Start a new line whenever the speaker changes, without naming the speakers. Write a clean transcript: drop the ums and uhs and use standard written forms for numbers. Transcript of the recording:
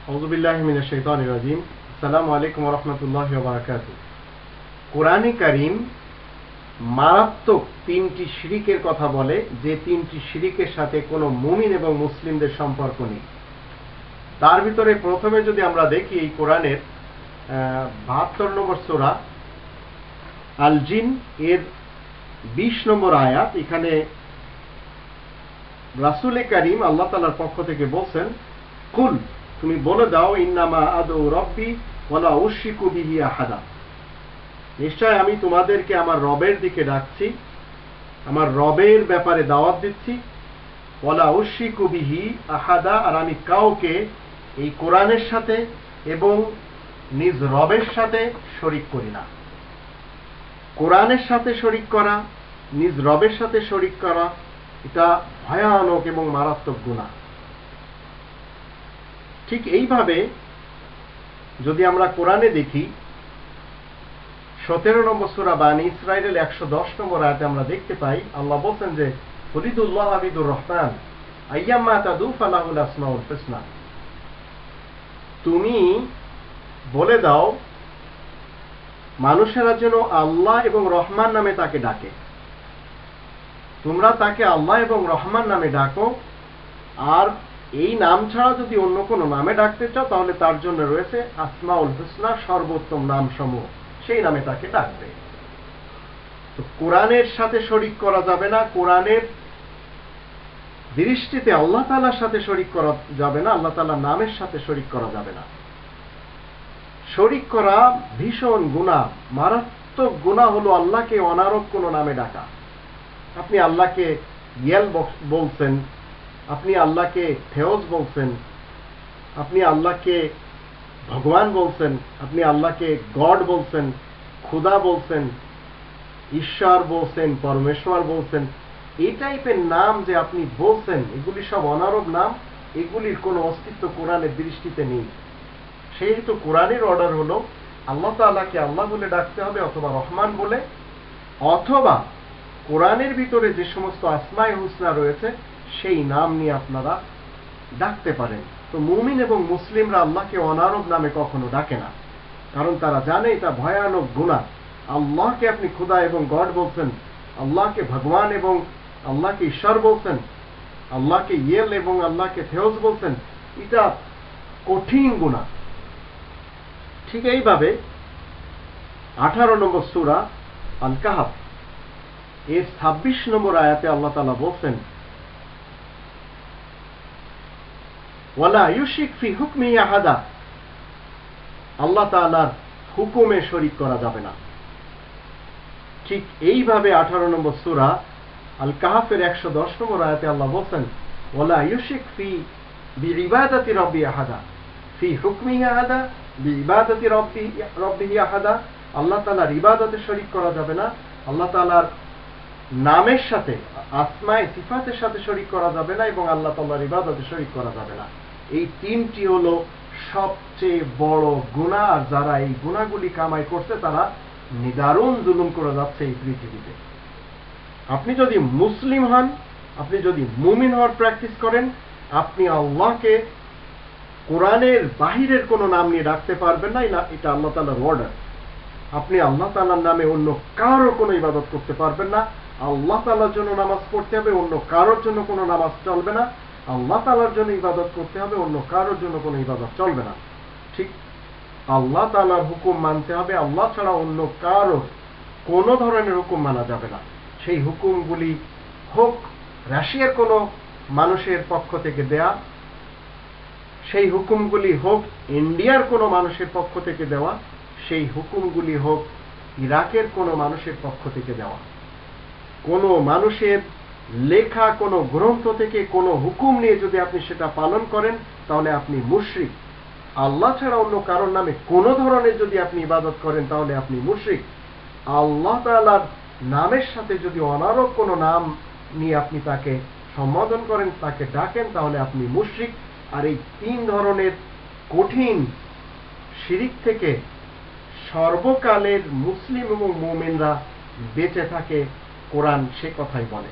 আউযুবিল্লাহি মিনাশ শাইতানির রাজিম। আসসালামু আলাইকুম ওয়া রাহমাতুল্লাহি ওয়া বারাকাতুহু। কোরআনে কারীম মারাত্মক তিনটি শিরকের কথা বলে, যে তিনটি শিরকের সাথে কোনো মুমিন এবং মুসলিমদের সম্পর্ক নেই। তার ভিতরে প্রথমে যদি আমরা দেখি, এই কোরআনের ৭২ নম্বর সূরা আল জিন এর ২০ নম্বর আয়াত। এখানে রাসূলে কারীম আল্লাহ তাআলার পক্ষ থেকে বলছেন, কুল, তুমি বলে দাও, ইন্নামা আদউ রব্বি ওয়ালা উশরিকু বিহি আহাদা, নিশ্চয় আমি তোমাদেরকে আমার রবের দিকে ডাকছি, আমার রবের ব্যাপারে দাওয়াত দিচ্ছি। ওয়ালা উশরিকু বিহি আহাদা, আর আমি কাউকে এই কোরআনের সাথে এবং নিজ রবের সাথে শরীক করি না। কোরআনের সাথে শরীক করা, নিজ রবের সাথে শরীক করা, এটা ভয়ানক এবং মারাত্মক গুনাহ। ঠিক এইভাবে যদি আমরা কোরআনে দেখি, ১৭ নম্বর সূরা বানী ইসরাঈলের ১১০ নম্বর আয়াতে আমরা দেখতে পাই, আল্লাহ বলছেন যে কুলিদুল্লাহ আবিদুর রহমান আইয়াম্মা তাদু ফালাহুল আসমাউল হুসনা, তুমি বলে দাও মানুষেরা যেন আল্লাহ এবং রহমান নামে তাকে ডাকে। তোমরা তাকে আল্লাহ এবং রহমান নামে ডাকো, আর এই নাম ছাড়া যদি অন্য কোনো নামে ডাকতে চাও তাহলে তার জন্য রয়েছে আসমাউল হুসনা, সর্বোত্তম নাম সমূহ, সেই নামে তাকে ডাকবে। তো কোরআনের সাথে শরীক করা যাবে না, কোরআনের দৃষ্টিতে আল্লাহ তাআলার সাথে শরীক করা যাবে না, আল্লাহ তাআলার নামের সাথে শরীক করা যাবে না। শরীক করা ভীষণ গুনাহ, মারাত্মক গুনাহ হলো আল্লাহকে অনারব কোনো নামে ডাকা। আপনি আল্লাহকে ইয়েল বলছেন, আপনি আল্লাহকে থেওস বলছেন, আপনি আল্লাহকে ভগবান বলছেন, আপনি আল্লাহকে গড বলছেন, খুদা বলছেন, ঈশ্বর বলছেন, পরমেশ্বর বলছেন। এই টাইপের নাম যে আপনি বলছেন, এগুলি সব অনারব নাম, এগুলির কোনো অস্তিত্ব কোরআনের দৃষ্টিতে নেই। সেই তো কোরআনের অর্ডার হলো আল্লাহ তাআলাকে আল্লাহ বলে ডাকতে হবে, অথবা রহমান বলে, অথবা কোরআনের ভিতরে যে সমস্ত আসমায়ে হুসনা রয়েছে সেই নাম নিয়ে আপনারা ডাকতে পারেন। তো মুমিন এবং মুসলিমরা আল্লাহকে অনারব নামে কখনো ডাকে না, কারণ তারা জানে এটা ভয়ানক গুনাহ। আল্লাহকে আপনি খুদা এবং গড বলছেন, আল্লাহকে ভগবান এবং আল্লাহকে ঈশ্বর বলছেন, আল্লাহকে ইয়েল এবং আল্লাহকে থেওস বলছেন, এটা কঠিন গুনাহ। ঠিক এইভাবে 18 নম্বর সূরা আল কাহফ এর 26 নম্বর আয়াতে আল্লাহ তাআলা বলছেন, ওয়ালা ইউশরিক ফি হুকমি আহাদা, আল্লাহ তাআলার হুকুমে শরীক করা যাবে না। ঠিক এইভাবে 18 নম্বর সূরা আল কাহফের 110 নম্বর আয়াতে আল্লাহ বলছেন, ওয়ালা ইউশরিক ফি বিইবাদাতি রাব্বি আহাদা, ফি হুকমি আহাদা বিইবাদাতি রাব্বিহি আহাদা, আল্লাহ তাআলার ইবাদতে শরীক করা যাবে না, আল্লাহ তাআলার নামের সাথে, আসমায়ে সিফাতের সাথে শরীক করা যাবে না, এবং আল্লাহ তাআলার ইবাদতে শরীক করা যাবে না। এই তিনটি হলো সবচেয়ে বড় গুনাহ, আর যারা এই গুনাহগুলি কামাই করছে তারা নিদারুণ জুলুম করে যাচ্ছে এই পৃথিবীতে। আপনি যদি মুসলিম হন, আপনি যদি মুমিন হওয়ার প্র্যাকটিস করেন, আপনি আল্লাহকে কোরআনের বাহিরের কোনো নাম নিয়ে ডাকতে পারবেন না, এটা আল্লাহ তাআলার অর্ডার। আপনি আল্লাহ তাআলার নামে অন্য কারোর কোনো ইবাদত করতে পারবেন না। আল্লাহ তাআলার জন্য নামাজ পড়তে হবে, অন্য কারোর জন্য কোনো নামাজ চলবে না। আল্লাহ তাআলার জন্য ইবাদত করতে হবে, অন্য কারোর জন্য কোনো ইবাদত চলবে না। ঠিক আল্লাহ তাআলার হুকুম মানতে হবে, আল্লাহ ছাড়া অন্য কারোর কোনো ধরনের হুকুম মানা যাবে না। সেই হুকুমগুলি হোক রাশিয়ার কোনো মানুষের পক্ষ থেকে দেয়া, সেই হুকুমগুলি হোক ইন্ডিয়ার কোনো মানুষের পক্ষ থেকে দেওয়া, সেই হুকুমগুলি হোক ইরাকের কোনো মানুষের পক্ষ থেকে দেওয়া। কোনো মানুষের লেখা কোনো গ্রন্থ থেকে কোনো হুকুম নিয়ে যদি আপনি সেটা পালন করেন তাহলে আপনি মুশরিক। আল্লাহ ছাড়া অন্য কারোর নামে কোনো ধরনের যদি আপনি ইবাদত করেন তাহলে আপনি মুশরিক। আল্লাহ তাআলার নামের সাথে যদি অনারব কোনো নাম নিয়ে আপনি তাকে সম্বোধন করেন, তাকে ডাকেন, তাহলে আপনি মুশরিক। আর এই তিন ধরনের কঠিন শিরিক থেকে সর্বকালের মুসলিম এবং মুমিনরা বেঁচে থাকে, কোরআন সে কথাই বলে।